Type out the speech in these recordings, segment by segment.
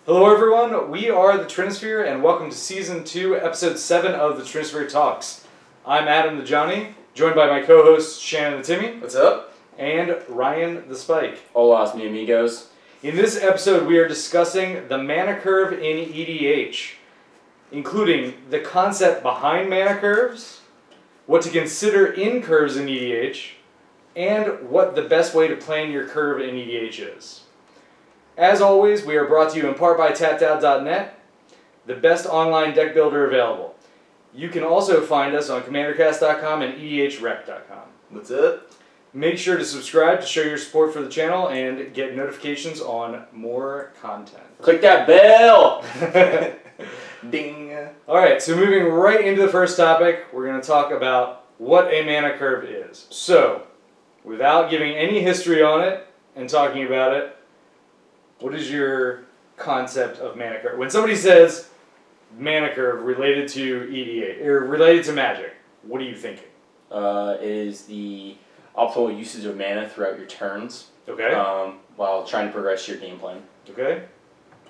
Hello everyone, we are the Trinisphere and welcome to Season 2, Episode 7 of the Trinisphere Talks. I'm Adam the Johnny, joined by my co-hosts Shannon the Timmy. What's up? And Ryan the Spike. Hola, mi amigos. In this episode we are discussing the mana curve in EDH, including the concept behind mana curves, what to consider in curves in EDH, and what the best way to plan your curve in EDH is. As always, we are brought to you in part by tappedout.net, the best online deck builder available. You can also find us on commandercast.com and edhrec.com. What's up? Make sure to subscribe to show your support for the channel and get notifications on more content. Click that bell! Ding! Alright, so moving right into the first topic, we're going to talk about what a mana curve is. So, without giving any history on it and talking about it, what is your concept of mana curve? When somebody says mana curve related to EDH, or related to Magic, what are you thinking? It is the optimal usage of mana throughout your turns. Okay. While trying to progress your game plan. Okay.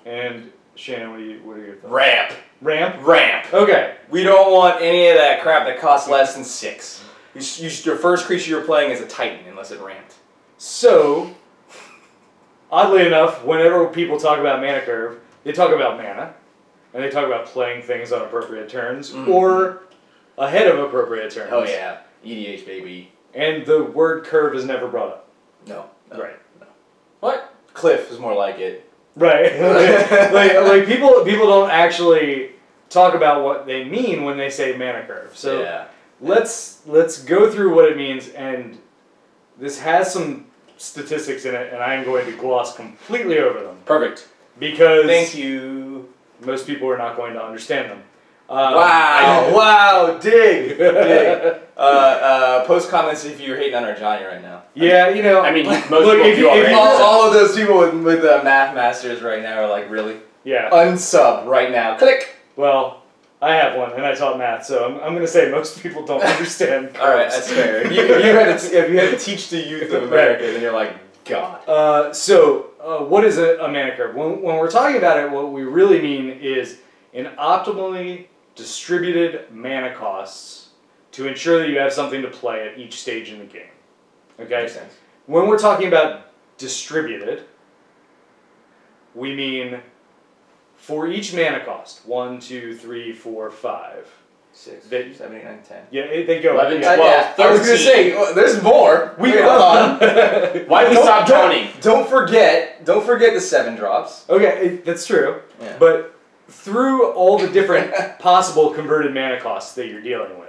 And Shannon, what are your thoughts? Ramp. Ramp? Ramp. Okay. We don't want any of that crap that costs less than 6. Your first creature you're playing is a Titan unless it ramped. So, oddly enough, whenever people talk about mana curve, they talk about mana, and they talk about playing things on appropriate turns, or ahead of appropriate turns. Oh yeah, EDH baby. And the word curve is never brought up. No. Right. No. What? Cliff is more like it. Right. like people don't actually talk about what they mean when they say mana curve. So yeah. let's go through what it means, and this has some statistics in it, and I am going to gloss completely over them. Perfect. Because thank you. Most people are not going to understand them. Wow! Wow! Dig! Dig! Post comments if you're hating on our Johnny right now. Yeah, you know. I mean, most people do already. All of those people with math masters right now are like, really? Yeah. Unsub right now. Click! Well, I have one, and I taught math, so I'm going to say most people don't understand curves. Alright, that's fair. If you had to teach the youth of America, then you're like, God. What is a mana curve? When we're talking about it, what we really mean is an optimally distributed mana costs to ensure that you have something to play at each stage in the game. Okay? Makes sense. When we're talking about distributed, we mean for each mana cost, 1, 2, 3, 4, 5. 6, They, 7, 8, 9, 10. Yeah, they go 11, yeah. 12, yeah, I was going to say, there's more. Wait, hold on. Why did we stop counting? Don't forget the 7 drops. Okay, that's true. Yeah. But through all the different possible converted mana costs that you're dealing with,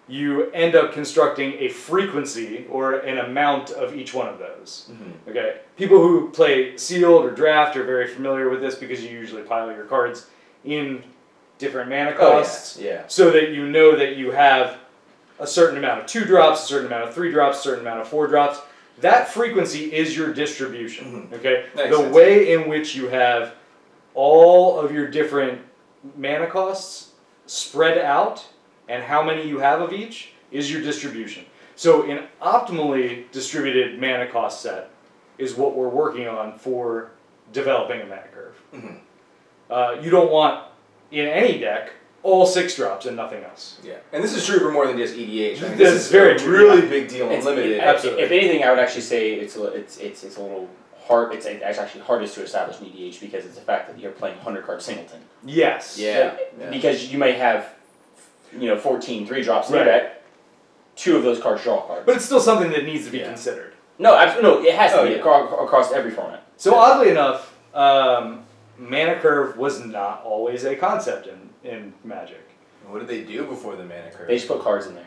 you end up constructing a frequency or an amount of each one of those. Mm-hmm. Okay, people who play sealed or draft are very familiar with this because you usually pile your cards in different mana costs, so that you know that you have a certain amount of 2 drops, a certain amount of 3 drops, a certain amount of 4 drops. That frequency is your distribution. Okay, the way in which you have all of your different mana costs spread out and how many you have of each is your distribution. So an optimally distributed mana cost set is what we're working on for developing a mana curve. Mm-hmm. You don't want, in any deck, all 6 drops and nothing else. Yeah, and this is true for more than just EDH. I mean, this is very true. Really big deal in limited. Absolutely. If anything, I would actually say it's a little hard. It's actually hardest to establish in EDH because it's the fact that you're playing 100 card singleton. Yes. Yeah. Because you may have, 14 3 drops in your deck. 2 of those cards draw cards. But it's still something that needs to be considered. No, absolutely, no. It has to be across every format. So oddly enough, mana curve was not always a concept in Magic. What did they do before the mana curve? They just put cards in there.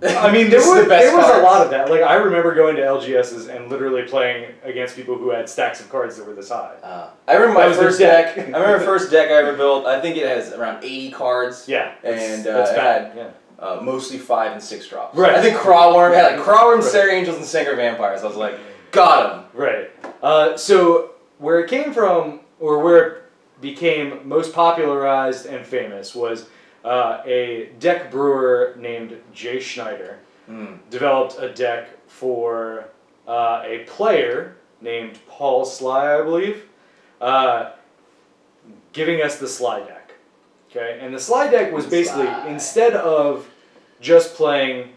I mean, there was a lot of that. Like, I remember going to LGSs and literally playing against people who had stacks of cards that were this high. I remember my first deck. I remember the first deck I ever built. I think it has around 80 cards. Yeah, and that's bad. It had mostly 5 and 6 drops. Right. I think Crawworm had like Crawworm, Sarah Angels, and Singer Vampires. I was like, got him. Right. So where it came from, or where it became most popularized and famous, was a deck brewer named Jay Schneider developed a deck for a player named Paul Sly, I believe. giving us the slide deck. Okay, and the slide deck was basically, instead of just playing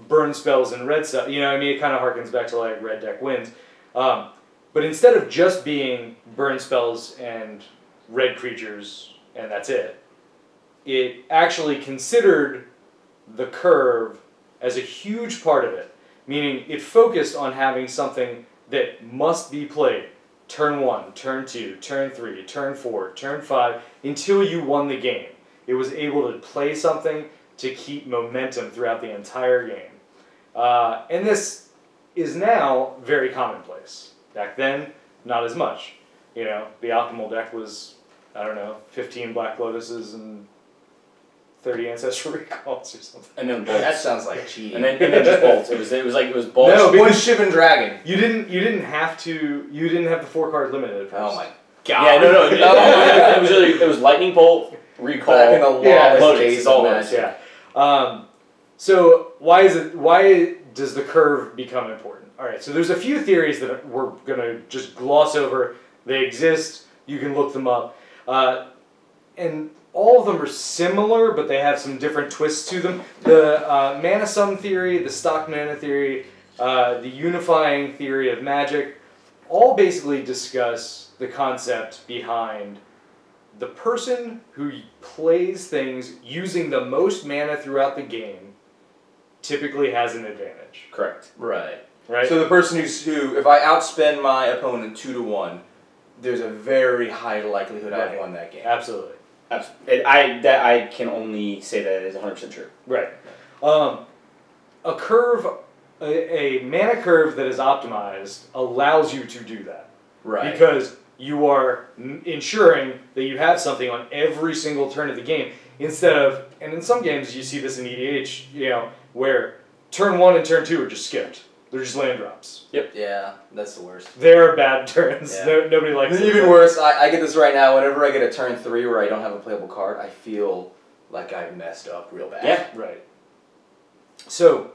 burn spells and red stuff, you know, I mean, it kind of harkens back to like red deck wins. But instead of just being burn spells and red creatures and that's it, it actually considered the curve as a huge part of it, meaning it focused on having something that must be played turn 1, turn 2, turn 3, turn 4, turn 5, until you won the game. It was able to play something to keep momentum throughout the entire game. And this is now very commonplace. Back then, not as much. You know, the optimal deck was, I don't know, 15 Black Lotuses and 30 Ancestral Recalls or something. And then that sounds like cheating. And then just bolts. It was bolts. No, one Shivan Dragon. You didn't have the 4-card limit at first. Oh my god. Yeah, no. It was lightning bolt, recall, back in the lawless days of Magic. Yeah. So why does the curve become important? All right. So there's a few theories that we're gonna just gloss over. They exist. You can look them up, and all of them are similar, but they have some different twists to them. The mana sum theory, the stock mana theory, the unifying theory of Magic, all basically discuss the concept behind the person who plays things using the most mana throughout the game typically has an advantage. Correct. Right. Right. So the person who, if I outspend my opponent 2-1, there's a very high likelihood I've won that game. Absolutely. I can only say that is 100% true. Right. A curve, a mana curve that is optimized allows you to do that. Right. Because you are ensuring that you have something on every single turn of the game instead of, and in some games you see this in EDH, you know, where turn 1 and turn 2 are just skipped. They're just land drops. Yep. Yeah, that's the worst. They're bad turns. Yeah. Nobody likes it. Even worse, I get this right now. Whenever I get a turn 3 where I don't have a playable card, I feel like I messed up real bad. Yeah. Right. So,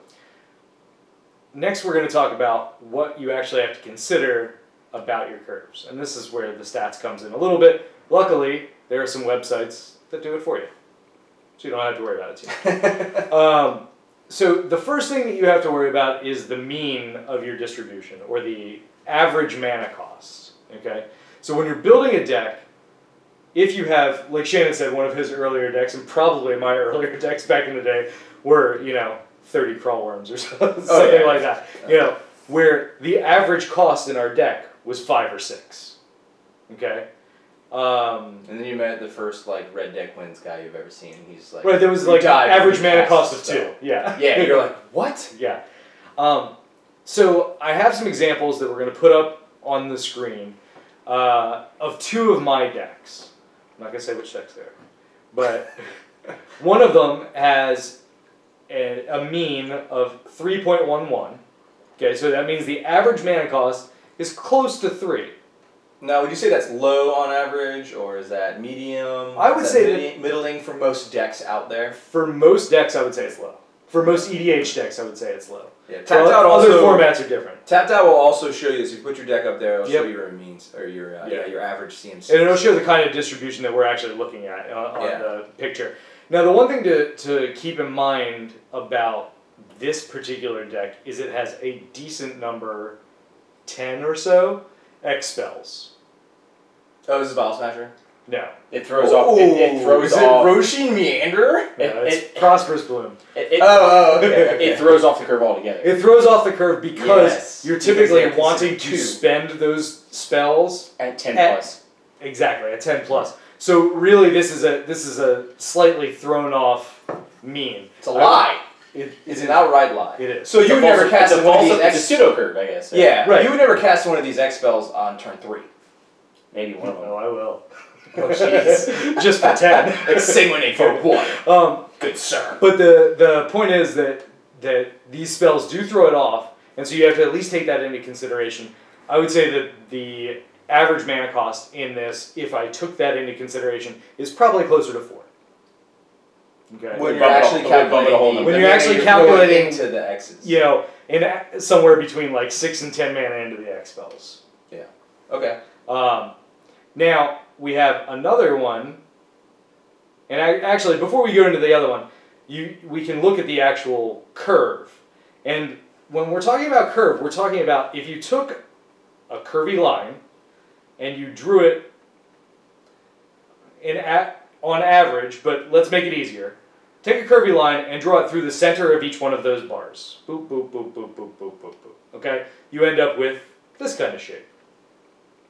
next we're going to talk about what you actually have to consider about your curves. And this is where the stats comes in a little bit. Luckily, there are some websites that do it for you. So you don't have to worry about it too. So the first thing that you have to worry about is the mean of your distribution, or the average mana cost. Okay? So when you're building a deck, if you have, like Shannon said, one of his earlier decks, and probably my earlier decks back in the day were, 30 crawl worms or something like that. Where the average cost in our deck was 5 or 6. Okay? And then you met the first red deck wins guy you've ever seen. He's like, right, there was like average mana cost of 2. Yeah. Yeah, you're like, what? Yeah. So I have some examples that we're going to put up on the screen of 2 of my decks. I'm not going to say which decks they are. But one of them has a mean of 3.11. Okay, so that means the average mana cost is close to 3. Now, would you say that's low on average, or is that medium? I would say that middling for most decks out there. For most decks, I would say it's low. For most EDH decks, I would say it's low. Yeah, tapped out other also, formats are different. Tapped out will also show you this. If you put your deck up there, it'll show you your means or your average CMC. And it'll show the kind of distribution that we're actually looking at on the picture. Now, the one thing to keep in mind about this particular deck is it has a decent number, 10 or so, X spells. Oh, is this Bottle Smasher? No. It throws off. It throws off. Roshin Meander? No, it's Prosperous Bloom. Okay. It throws off the curve altogether. It throws off the curve because you're typically wanting to 2. spend those spells at 10 plus. Exactly, at 10 plus. So really, this is a slightly thrown off mean. It's a lie. It's an outright lie. It is. So you would never cast one of these It's a pseudo curve, I guess. Yeah, right. You would never cast one of these X spells on turn 3. Maybe one of them. Oh, I will. Oh, jeez. Just for 10. Exsanguinate for 1. Good sir. But the point is that these spells do throw it off, and so you have to at least take that into consideration. I would say that the average mana cost in this, if I took that into consideration, is probably closer to 4. Okay. When you're actually calculating, when you're actually calculating into the X's, in somewhere between like 6 and 10 mana into the X spells. Yeah. Okay. Now, we have another one, and actually, before we go into the other one, we can look at the actual curve. And when we're talking about curve, we're talking about if you took a curvy line and you drew it on average, but let's make it easier. Take a curvy line and draw it through the center of each one of those bars. Boop, boop, boop, boop, boop, boop, boop, boop. Okay? You end up with this kind of shape.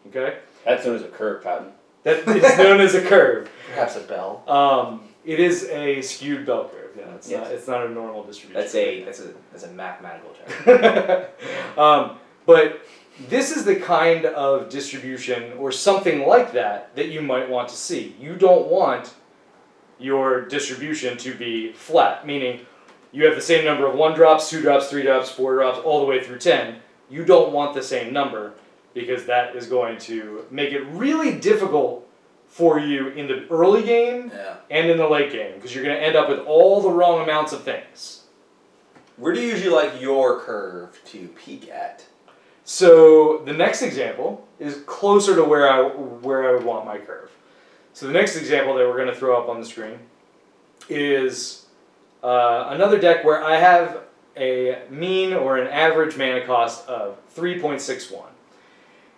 Okay? That's known as a curve pattern. That is known as a curve. Perhaps a bell. It is a skewed bell curve. Yeah, it's not a normal distribution. That's a mathematical term. But this is the kind of distribution or something like that you might want to see. You don't want your distribution to be flat, meaning you have the same number of 1 drops, 2 drops, 3 drops, 4 drops, all the way through 10. You don't want the same number because that is going to make it really difficult for you in the early game and in the late game because you're going to end up with all the wrong amounts of things. Where do you usually like your curve to peak at? So the next example is closer to where I would want my curve. So the next example that we're going to throw up on the screen is another deck where I have a mean or an average mana cost of 3.61.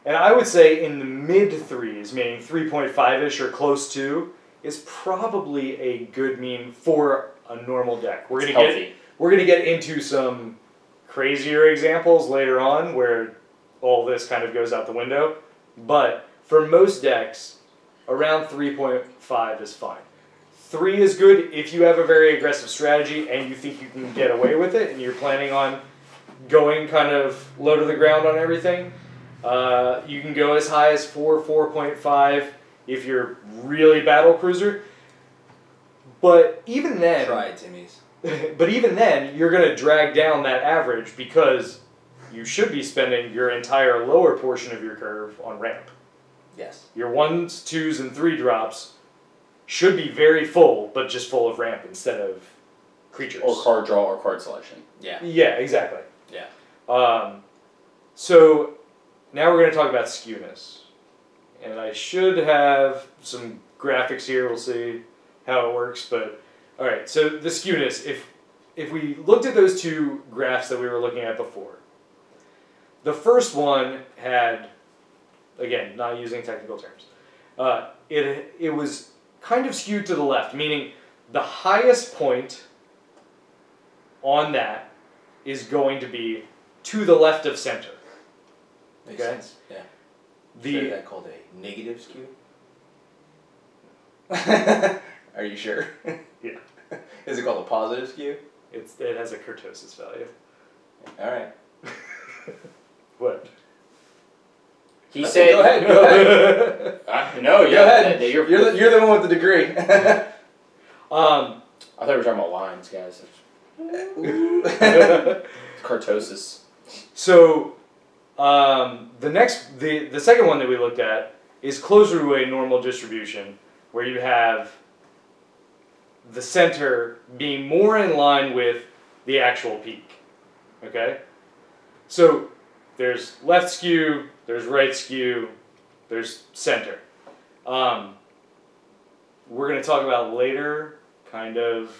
And I would say in the mid-3s, meaning 3.5-ish or close to, is probably a good mean for a normal deck. We're going to get into some crazier examples later on where all this kind of goes out the window. But for most decks, around 3.5 is fine. 3 is good if you have a very aggressive strategy and you think you can get away with it and you're planning on going kind of low to the ground on everything. You can go as high as 4.5 if you're really battle cruiser. But even then... Try it, Timmy's. But even then, you're going to drag down that average because you should be spending your entire lower portion of your curve on ramp. Yes. Your 1s, 2s, and 3 drops should be very full, but just full of ramp instead of creatures. Or card draw or card selection. Yeah. Yeah, exactly. Yeah. So now we're going to talk about skewness. And I should have some graphics here. We'll see how it works. But all right, so the skewness, if we looked at those two graphs that we were looking at before, the first one had, again, not using technical terms, it was kind of skewed to the left, meaning the highest point on that is going to be to the left of center. Makes sense. Yeah. Is that called a negative skew? Are you sure? Yeah. Is it called a positive skew? It has a kurtosis value. All right. What? He said. Go ahead. Go ahead. No, go ahead. You're the one with the degree. I thought we were talking about lines, guys. Kurtosis. So, the second one that we looked at is closer to a normal distribution, where you have the center being more in line with the actual peak. Okay? So, there's left skew, there's right skew, there's center. We're going to talk about later, kind of,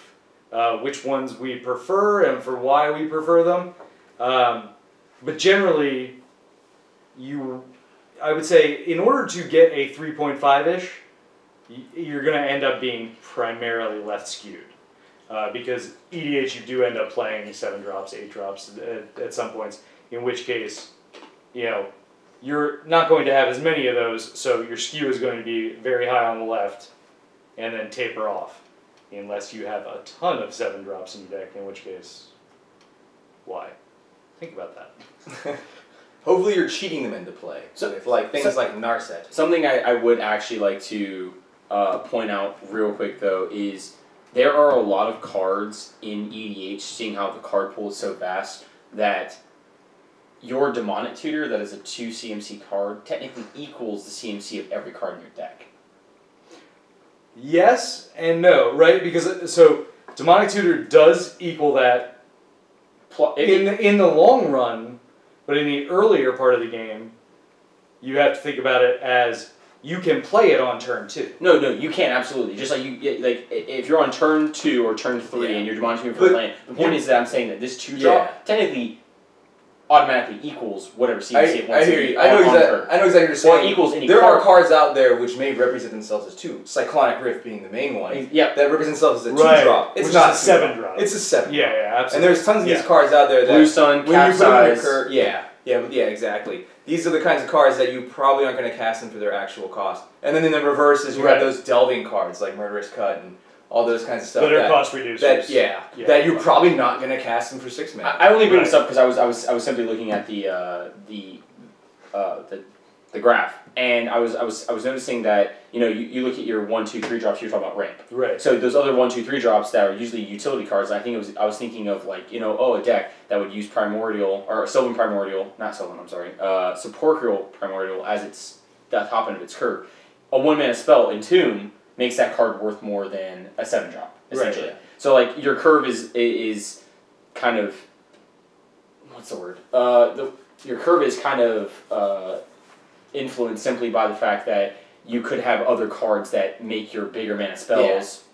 which ones we prefer and for why we prefer them. But generally, I would say, in order to get a 3.5-ish, you're going to end up being primarily left skewed. Because EDH, you do end up playing 7 drops, 8 drops at some points, in which case, you're not going to have as many of those, so your skew is going to be very high on the left, and then taper off, unless you have a ton of 7 drops in your deck, in which case, why? Think about that. Hopefully you're cheating them into play. So if like Narset. Something I would actually like to point out real quick though is there are a lot of cards in EDH, seeing how the card pool is so vast, that your Demonic Tutor that is a 2 CMC card technically equals the CMC of every card in your deck. Yes and no, right? Because so Demonic Tutor does equal that in the long run, but in the earlier part of the game, you have to think about it as you can play it on turn 2. No, you can absolutely. Just like if you're on turn 2 or turn 3 and you're monitoring for land. The point is that I'm saying that this 2-drop technically automatically equals whatever CDC it wants to be. I know exactly what you're saying. Or equals any there card. are cards out there which may represent themselves as 2. Cyclonic Rift being the main one. Yep. That represents themselves as a 2-drop. It's not a 7-drop. It's a 7. Yeah, absolutely. And there's tons of these cards out there that Blue Sun, Capsize. Yeah, exactly. These are the kinds of cards that you probably aren't going to cast them for their actual cost. And then in the reverse is you have those delving cards like Murderous Cut and all those kinds of stuff. That are cost reducers. That you're probably not going to cast them for 6 mana. I only bring this up because I was simply looking at the graph, and I was noticing that you look at your 1, 2, 3 drops. You're talking about ramp. Right. So those other 1, 2, 3 drops that are usually utility cards. I was thinking of like a deck that would use Primordial or Sylvan Primordial, not Sylvan. I'm sorry. Sepulchral Primordial as its the top end of its curve. A 1-mana spell, Entomb, makes that card worth more than a 7-drop essentially. Right. So like your curve is kind of what's the word? Your curve is kind of influenced simply by the fact that you could have other cards that make your bigger mana spells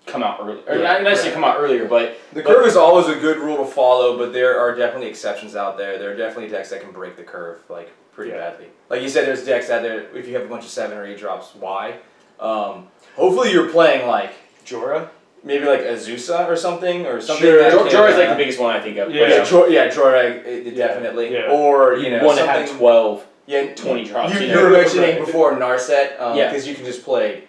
come out earlier. Or not necessarily come out earlier, but the curve is always a good rule to follow, but there are definitely exceptions out there. There are definitely decks that can break the curve like pretty badly. Like you said, there's decks out there if you have a bunch of 7 or 8 drops. Why? Hopefully you're playing like Jorah. Maybe like Azusa or something Sure. Jorah's like the biggest one I think of. Yeah, Jorah definitely. Yeah. Or one that had 12. Yeah, 20 drops. You were mentioning before Narset, because you can just play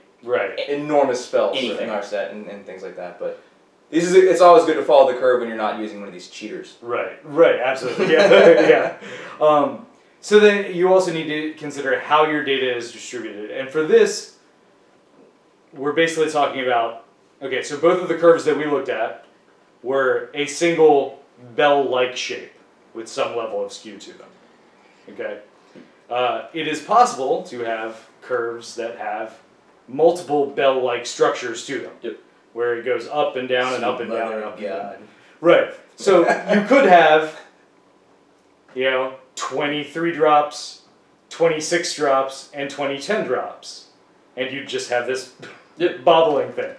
enormous spells with Narset and things like that. But it's always good to follow the curve when you're not using one of these cheaters. Right, absolutely. Yeah. So then you also need to consider how your data is distributed. And for this, we're basically talking about, okay, so both of the curves that we looked at were a single bell-like shape with some level of skew to them. Okay? It is possible to have curves that have multiple bell-like structures to them, where it goes up and down and up and down and up and down. Right. So you could have, 23 drops, 26 drops, and 10 drops, and you just have this bobbling thing.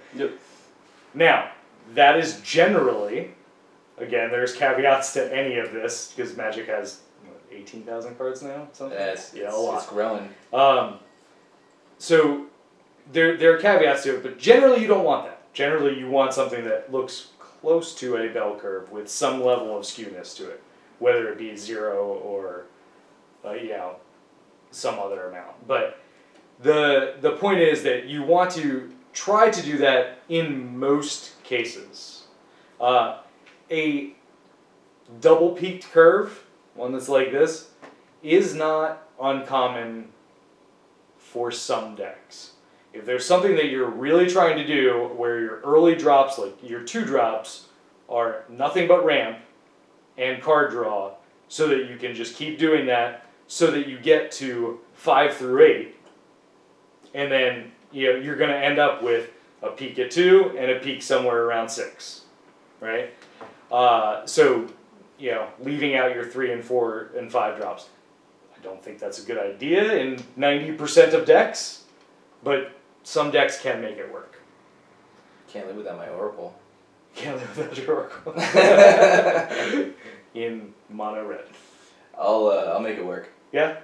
Now, that is generally, again, there's caveats to any of this, because Magic has 18,000 cards now? Something? A lot. It's growing. So there are caveats to it, but generally you don't want that. Generally you want something that looks close to a bell curve with some level of skewness to it, whether it be 0 or some other amount. But the point is that you want to try to do that in most cases. A double-peaked curve, one that's like this, is not uncommon for some decks. If there's something that you're really trying to do where your early drops, like your 2 drops, are nothing but ramp and card draw, so that you can just keep doing that so that you get to 5 through 8, and then you're going to end up with a peak at 2 and a peak somewhere around 6, right? So leaving out your 3 and 4 and 5 drops. I don't think that's a good idea in 90% of decks, but some decks can make it work. Can't live without my Oracle. Can't live without your Oracle. In mono red. I'll make it work. Yeah?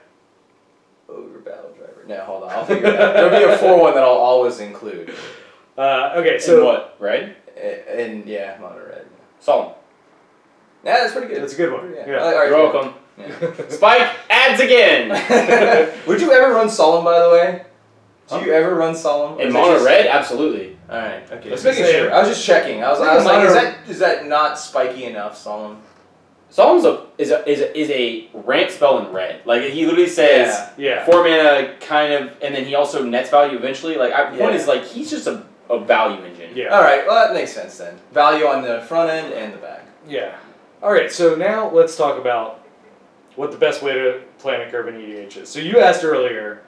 Ogre Battle Driver. No, hold on. I'll figure it out. There'll be a 4-1 that I'll always include. Okay, so... In what? Red? Mono red. Solemn. Yeah, that's pretty good. That's a good one. Yeah. You're welcome. Yeah. Spike ads again! Would you ever run Solemn, by the way? Do you ever run Solemn? In mono red? Absolutely. Alright, okay. Let's make sure. I was just checking. I was like, is that not spiky enough, Solemn? Solemn's is a rant spell in red. Like he literally says 4 mana kind of, and then he also nets value eventually. Like the point is like he's just a value engine. Yeah. Alright, well that makes sense then. Value on the front end and the back. Yeah. Alright, so now let's talk about what the best way to plan a curve in EDH is. So you asked earlier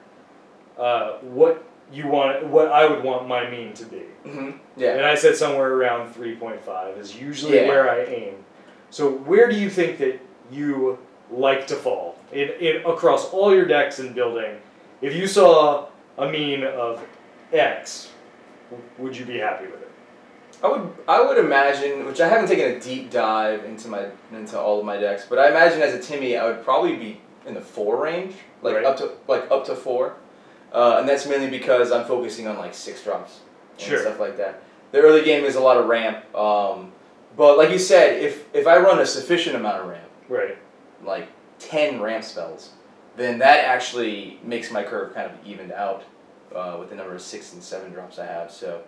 what I would want my mean to be. Mm-hmm. Yeah. And I said somewhere around 3.5 is usually where I aim. So where do you think that you like to fall in across all your decks and building? If you saw a mean of X, would you be happy with it? I would imagine, which I haven't taken a deep dive into all of my decks, but I imagine as a Timmy I would probably be in the 4 range, up to 4, and that's mainly because I'm focusing on like 6 drops and stuff like that. The early game is a lot of ramp, but like you said, if I run a sufficient amount of ramp, like 10 ramp spells, then that actually makes my curve kind of evened out with the number of 6 and 7 drops I have. So.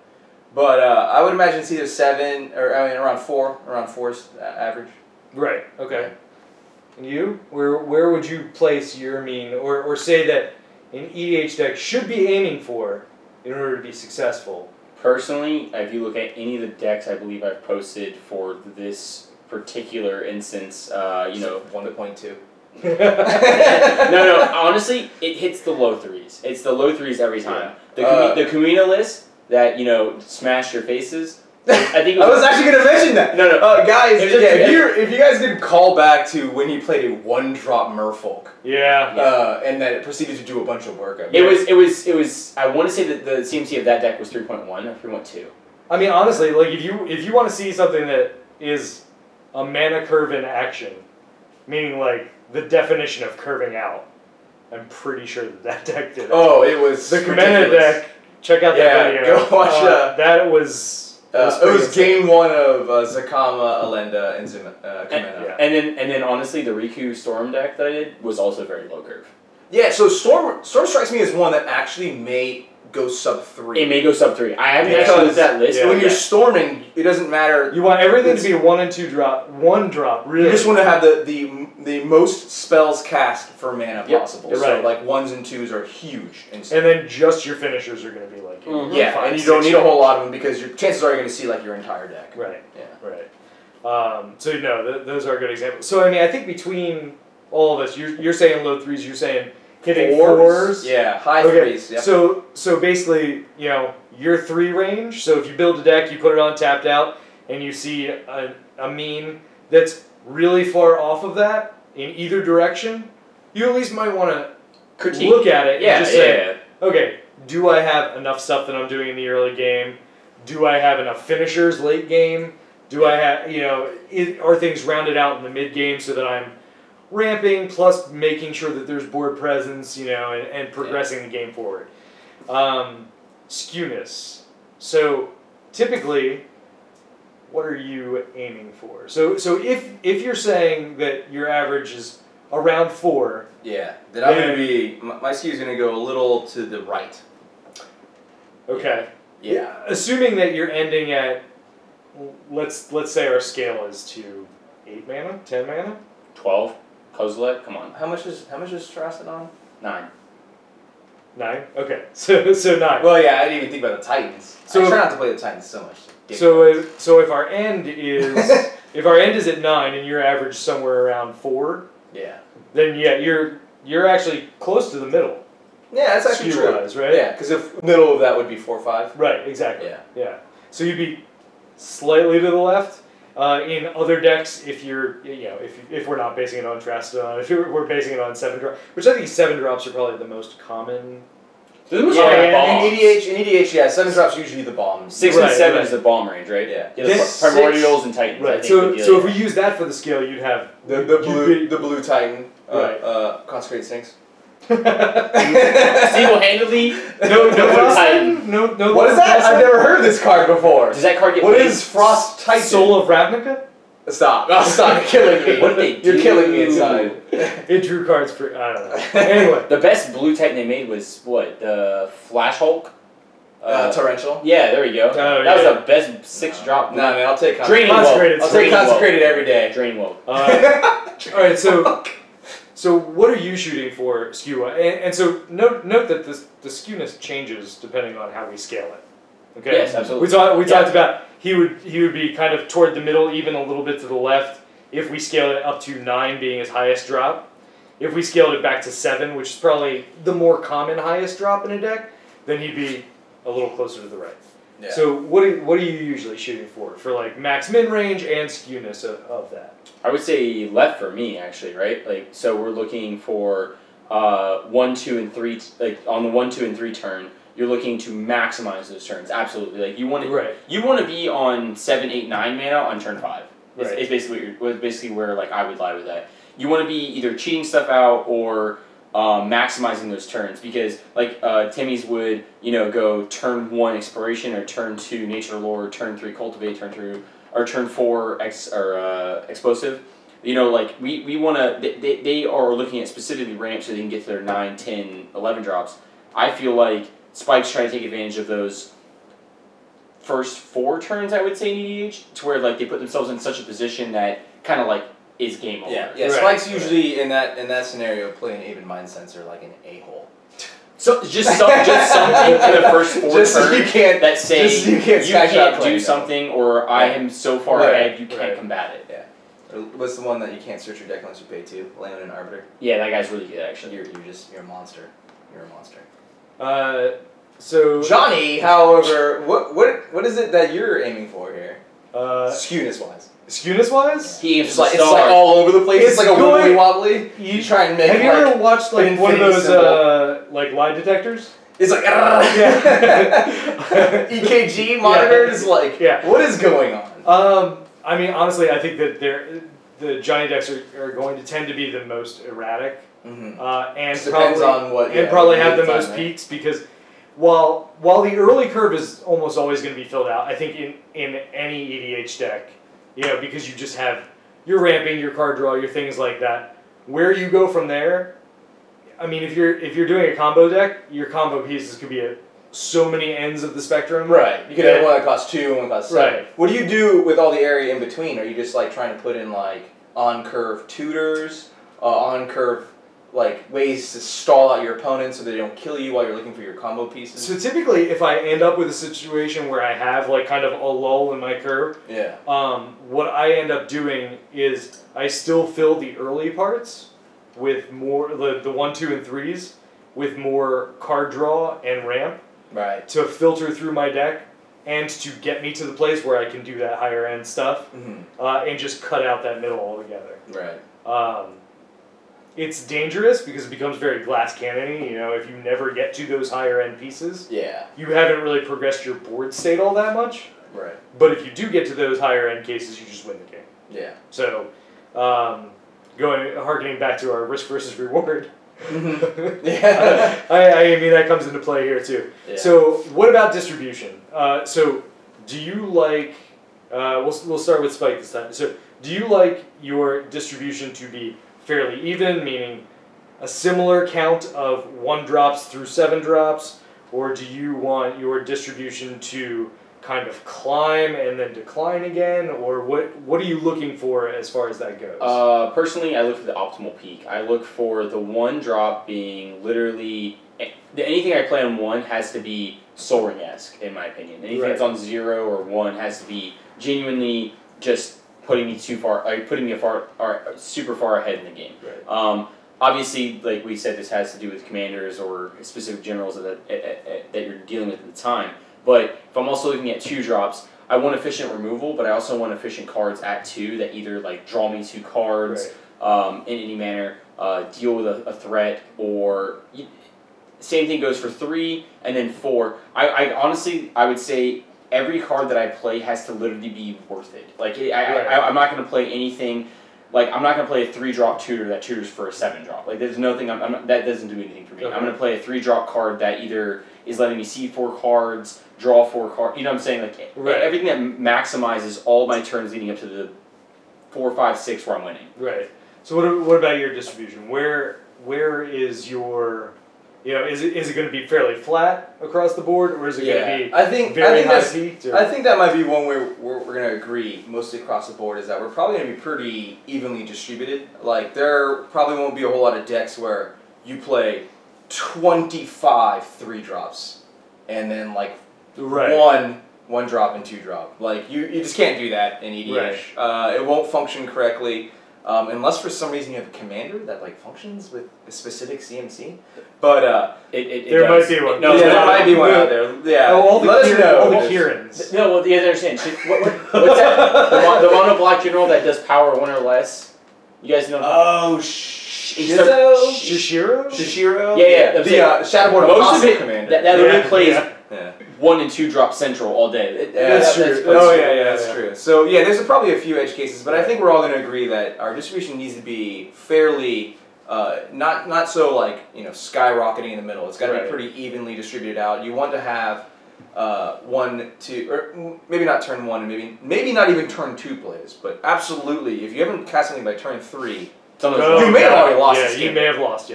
But I would imagine it's either 7 or around 4. Around 4's average. Right. Okay. And you? Where would you place your mean, or say that an EDH deck should be aiming for in order to be successful? Personally, if you look at any of the decks I believe I've posted for this particular instance, 1.2. No. Honestly, it hits the low 3s. It's the low 3s every time. Yeah. The Kamina list that smash your faces. I think I was actually going to mention that. No. Guys, if you guys could call back to when he played a 1-drop Merfolk. And that it proceeded to do a bunch of work. It was. I want to say that the CMC of that deck was 3.1 or 3.2. I mean, honestly, like if you want to see something that is a mana curve in action, meaning like the definition of curving out, I'm pretty sure that deck did it. Oh, it was the Kamina deck. Check out that video. Go watch that. That was. It was game 1 of Zakama, Alenda, and Kamina. And then honestly, the Riku Storm deck that I did was also very low curve. Yeah, so Storm strikes me as one that actually may go sub 3. It may go sub 3. I haven't actually looked at that list. When you're storming, it doesn't matter. You want everything to be 1 and 2 drop, 1 drop. Really, you just want to have the most spells cast for mana possible. So like 1s and 2s are huge. And then just your finishers are going to be like 5, and you don't need a whole lot of them because your chances are you're going to see like your entire deck. Right. Yeah. Right. So those are good examples. So I mean, I think between all of us, you're saying low 3s, you're saying hitting 4s. Yeah, high 3s. Yep. So basically, your 3 range. So if you build a deck, you put it on tapped out, and you see a mean that's really far off of that in either direction, you at least might want to look at it and just say, okay, do I have enough stuff that I'm doing in the early game? Do I have enough finishers late game? Do I have, are things rounded out in the mid game so that I'm ramping plus making sure that there's board presence, and progressing the game forward. Skewness. So typically, what are you aiming for? So if you're saying that your average is around 4, then I'm going to be my skew is going to go a little to the right. Okay. Yeah. Assuming that you're ending at, let's say our scale is to 8 mana, 10 mana, 12. Kozilek, come on. How much is Terracodon? 9. 9? Okay. So 9. Well, yeah, I didn't even think about the Titans. So I try not to play the Titans so much. So if our end is at 9 and your average somewhere around 4, then you're actually close to the middle. Yeah, that's actually true. Right? Yeah, because if middle of that would be 4 or 5. Right. Exactly. Yeah. So you'd be slightly to the left. In other decks, if we're not basing it on Trastodon, if we're basing it on 7 drops, which I think 7 drops are probably the most common. In EDH, 7 drops usually the bombs. 6 and 7 is the bomb range, right? Yeah. Primordials and Titans. Right. So if we use that for the scale, you'd have the blue Titan, Consecrated Sphinx. Single-handedly, no Titan. No. What is that? I've never heard of this card before. Does that card get? What is Frost Titan? Soul of Ravnica? Stop! You're killing me. What did they do? You're killing me inside. It drew cards for I don't know. Anyway, the best blue Titan they made was what? The Flash Hulk. Torrential. Yeah, there we go. That was the best 6 drop. Nah, man, I'll take Consecrated. I'll take Consecrated every day. Drain Woe. All right, so what are you shooting for, Skewa? And so note that the skewness changes depending on how we scale it. Okay. Yes, absolutely. We talked about he would be kind of toward the middle, even a little bit to the left. If we scaled it up to 9 being his highest drop, if we scaled it back to 7, which is probably the more common highest drop in a deck, then he'd be a little closer to the right. Yeah. So what are you usually shooting for like max min range and skewness of that? I would say left for me actually, right? Like so we're looking for 1, 2, and 3, like on the 1, 2, and 3 turn, you're looking to maximize those turns. Absolutely, like you want to be on 7, 8, 9 mana on turn 5. It's basically where like I would lie with that. You want to be either cheating stuff out or maximizing those turns, because like Timmy's would go turn 1 exploration, or turn 2 nature lore, turn 3 cultivate, turn 4 explosive. Like we want to, they are looking at specifically ramp so they can get to their 9, 10, 11 drops. I feel like Spike's trying to take advantage of those first 4 turns, I would say, in EDH, to where like they put themselves in such a position that kind of like is game over. Yeah. Spike's usually in that scenario playing Aven Mind Sensor like an a-hole. So just something in the first 4 turns that say you can't do something, or I am so far ahead you can't combat it. Yeah. What's the one that you can't search your deck unless you pay 2? Leonin Arbiter. Yeah, that guy's really good actually. You're a monster. You're a monster. So Johnny, however, what is it that you're aiming for here? Skewness wise. Skewness wise? He aims it's like all over the place. It's like a wibbly wobbly. You try and make. Have you ever watched like one of those like lie detectors? It's like EKG monitors. Like what is going on? I mean, honestly, I think that the Johnny decks are going to tend to be the most erratic, and probably have the most peaks, because while the early curve is almost always going to be filled out, I think in any EDH deck, because you just have your ramping, your card draw, your things like that. Where you go from there, I mean, if you're doing a combo deck, your combo pieces could be at so many ends of the spectrum. Right. You could have one that costs 2 and one that costs 7. Right. What do you do with all the area in between? Are you just like trying to put in like on-curve tutors, on-curve like ways to stall out your opponents so they don't kill you while you're looking for your combo pieces? So typically, if I end up with a situation where I have like kind of a lull in my curve, what I end up doing is I still fill the early parts with more the 1, 2, and 3s with more card draw and ramp. Right. To filter through my deck and to get me to the place where I can do that higher end stuff, and just cut out that middle altogether. Right. It's dangerous because it becomes very glass cannon-y. If you never get to those higher end pieces, you haven't really progressed your board state all that much. Right. But if you do get to those higher end cases, you just win the game. Yeah. So, harkening back to our risk versus reward. I mean that comes into play here too. Yeah. So what about distribution? So do you like? We'll start with Spike this time. So do you like your distribution to be fairly even, meaning a similar count of 1 drops through 7 drops, or do you want your distribution to kind of climb and then decline again, or what are you looking for as far as that goes? Personally, I look for the optimal peak. I look for the 1 drop being literally anything I play on 1 has to be Sol Ring-esque, in my opinion. Anything that's on 0 or 1 has to be genuinely just putting me super far ahead in the game. Right. Obviously, like we said, this has to do with commanders or specific generals that you're dealing with at the time. But if I'm also looking at 2 drops, I want efficient removal, but I also want efficient cards at 2 that either like draw me 2 cards in any manner, deal with a threat, or same thing goes for 3 and then 4. I honestly, I would say every card that I play has to literally be worth it. Like I'm not going to play anything. Like, I'm not going to play a 3-drop tutor that tutors for a 7-drop. Like, there's nothing, that doesn't do anything for me. Okay. I'm going to play a 3-drop card that either is letting me see 4 cards, draw 4 cards, you know what I'm saying? Like, everything that maximizes all my turns leading up to the 4, 5, 6 where I'm winning. Right. So what about your distribution? Where is your... is it going to be fairly flat across the board, or is it going to be very high peaked? I think that might be one where we're going to agree mostly across the board, is that we're probably going to be pretty evenly distributed. Like, there probably won't be a whole lot of decks where you play 25 3-drops and then like one drop and 2-drop. Like, you just can't do that in EDH. Right. It won't function correctly. Unless for some reason you have a commander that like functions with a specific CMC, but there might be one. There might be one out there. Yeah, all the Kierans. No, well, you have to understand. What's that? The mono black general that does power 1 or less. You guys know? Oh shit! Shishiro? Shishiro? Yeah. The Shadowboard most of it, commander. that really plays 1 and 2 drop central all day. That's true. That's true. So yeah, there's probably a few edge cases, but I think we're all going to agree that our distribution needs to be fairly, not so like skyrocketing in the middle. It's got to be pretty evenly distributed out. You want to have 1, 2, or maybe not turn 1, and maybe not even turn 2 plays, but absolutely, if you haven't cast something by turn 3, you may have already lost this game. You may have lost,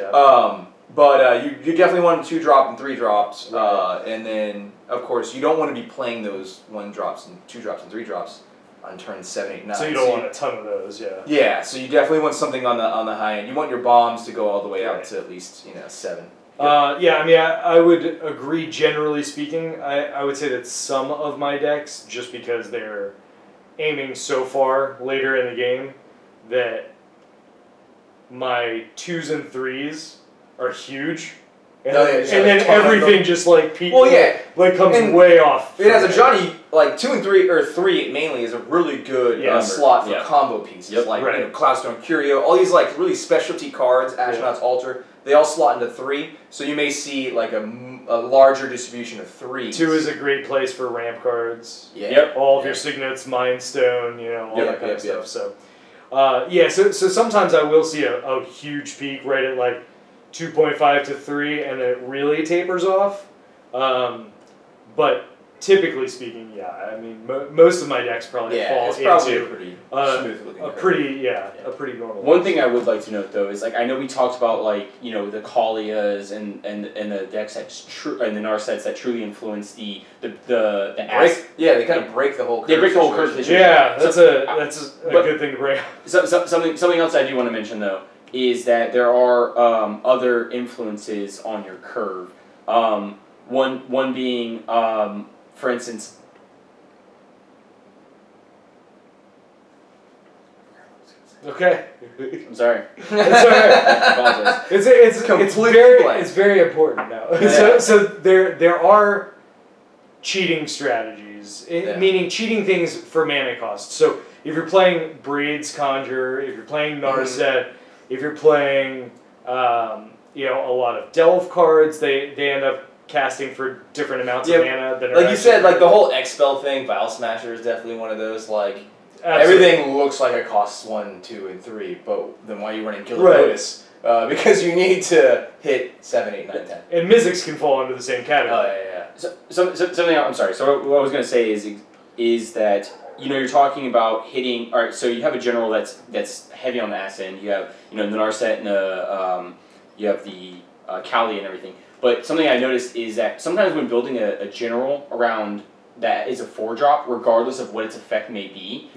But you definitely want 2 drop and 3 drops, and then of course you don't want to be playing those 1 drops and 2 drops and 3 drops on turn 7, 8, 9. So you don't want a ton of those, Yeah, so you definitely want something on the high end. You want your bombs to go all the way out to at least 7. Yeah, I mean, I would agree generally speaking. I would say that some of my decks, just because they're aiming so far later in the game, that my 2s and 3s are huge. And then everything just like comes way off. As a Johnny, like 2 and 3 or 3 mainly is a really good slot for combo pieces, like Cloudstone Curio, all these like really specialty cards, Astronaut's Altar. They all slot into 3, so you may see like a larger distribution of 3s. 2 is a great place for ramp cards. All of your Signets, Mind Stone, all that kind of stuff. So, so sometimes I will see a huge peak right at like 2.5 to 3, and then it really tapers off. But typically speaking, I mean, most of my decks probably fall into a pretty normal. One thing I would like to note though is like I know we talked about like the Kalias and the decks and the Narsets that truly influence the they kind of break the whole curve. They break the whole curve. Yeah, that's a good thing to bring up. Something else I do want to mention though is that there are other influences on your curve. One being, for instance, okay. I'm sorry. It's alright. It's very important now. So there are cheating strategies, meaning cheating things for mana cost. So if you're playing Breed's Conjure, if you're playing Narset, if you're playing a lot of Delve cards, they end up casting for different amounts of mana. Like you said, like the whole Expel thing, Vial Smasher is definitely one of those. Like everything looks like it costs 1, 2, and 3, but then why are you running Gilded Lotus? Because you need to hit 7, 8, 9, 10. And Mystics can fall into the same category. Something I'm sorry. So what I was going to say is that you're talking about hitting. All right, so you have a general that's heavy on the ass end. You have the Narset and you have the Kali and everything. But something I noticed is that sometimes when building a general around that is a 4-drop, regardless of what its effect may be,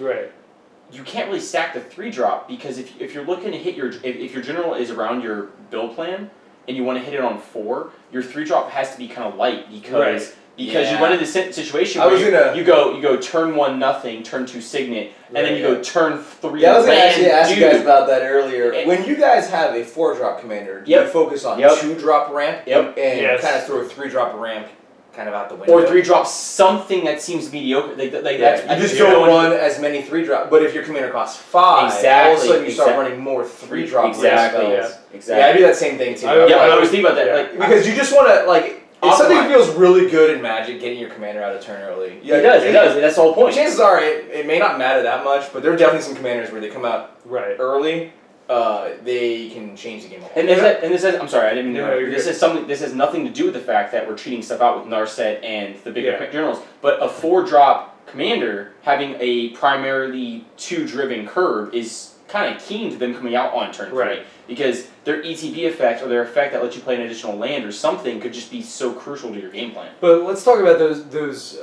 you can't really stack the 3-drop because if you're looking to hit if your general is around your build plan and you want to hit it on 4, your 3-drop has to be kind of light because you run into this situation where you go turn 1 nothing, turn 2 Signet, and then you go turn 3. Yeah, I was going to actually ask you guys about that earlier. When you guys have a 4-drop commander, do you focus on 2-drop ramp and kind of throw a 3-drop ramp kind of out the window? Or 3-drop something that seems mediocre. You just don't run as many 3-drop. But if your commander costs 5, all of a sudden you start running more 3-drop Exactly. Yeah, I do that same thing too. I was thinking about that. Because you just want to if something feels really good in Magic, getting your commander out of turn early. It does. That's the whole point. Chances are it may not matter that much, but there are definitely some commanders where they come out early. They can change the game. I'm sorry, I didn't mean to. This has nothing to do with the fact that we're cheating stuff out with Narset and the bigger generals. But a 4-drop commander having a primarily 2-driven curve is kind of keen to them coming out on turn 3 because their ETB effect or their effect that lets you play an additional land or something could just be so crucial to your game plan. But let's talk about those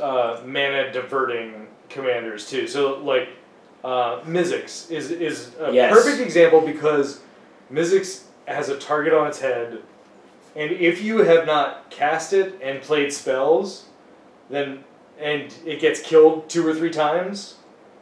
mana diverting commanders too. So like Mizzix is a perfect example because Mizzix has a target on its head, and if you have not cast it and played spells, and it gets killed 2 or 3 times,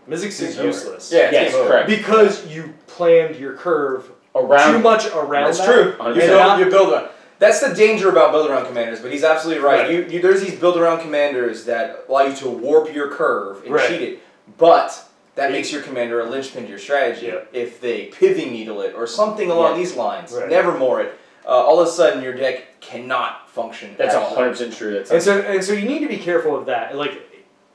Mizzix is useless. Yes, correct. Because you planned your curve too much around That's true. You build around. That's the danger about build around commanders, but he's absolutely right. There's these build around commanders that allow you to warp your curve and cheat it, but that makes your commander a linchpin to your strategy. Yep. If they pithing needle it or something along these lines, right. nevermore it, all of a sudden your deck cannot function. That's 100% true. And so you need to be careful of that. Like,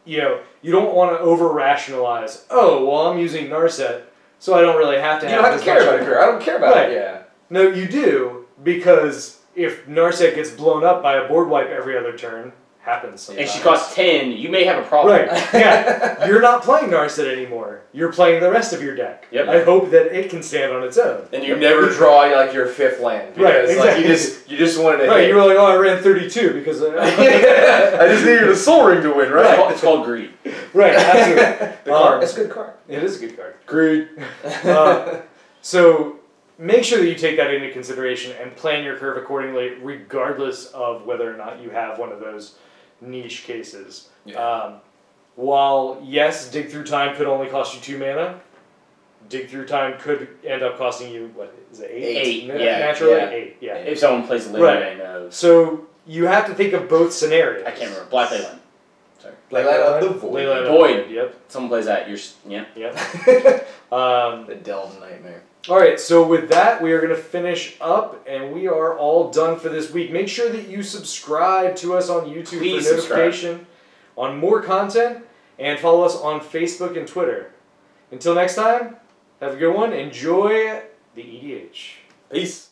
you don't want to over rationalize. Oh, well, I'm using Narset, so I don't really have to. You don't have to care about it. I don't care about it. Yeah. No, you do, because if Narset gets blown up by a board wipe every other turn, happens sometimes. And she costs 10, you may have a problem. Right, yeah. You're not playing Narset anymore. You're playing the rest of your deck. Yep. I hope that it can stand on its own. And you never draw like your 5th land. Because exactly. you just wanted to Right, you were like, oh, I ran 32 because... I just needed a Soul Ring to win, right? It's called greed. Right, absolutely. The card. It's a good card. It is a good card. Greed. So... make sure that you take that into consideration and plan your curve accordingly, regardless of whether or not you have one of those niche cases. Yeah. While, yes, Dig Through Time could only cost you 2 mana, Dig Through Time could end up costing you, what, is it 8? 8, yeah. Naturally? Yeah. 8, yeah. If someone plays a Leyline, I know. So, you have to think of both scenarios. I can't remember. Black Leyline. Sorry. Leyline of the Void. Leyline of the Void. Yep. Someone plays that, you're... Yeah. Yep. The Delve Nightmare. Alright, so with that, we are going to finish up, and we are all done for this week. Make sure that you subscribe to us on YouTube Please for notification on more content, and follow us on Facebook and Twitter. Until next time, have a good one. Enjoy the EDH. Peace.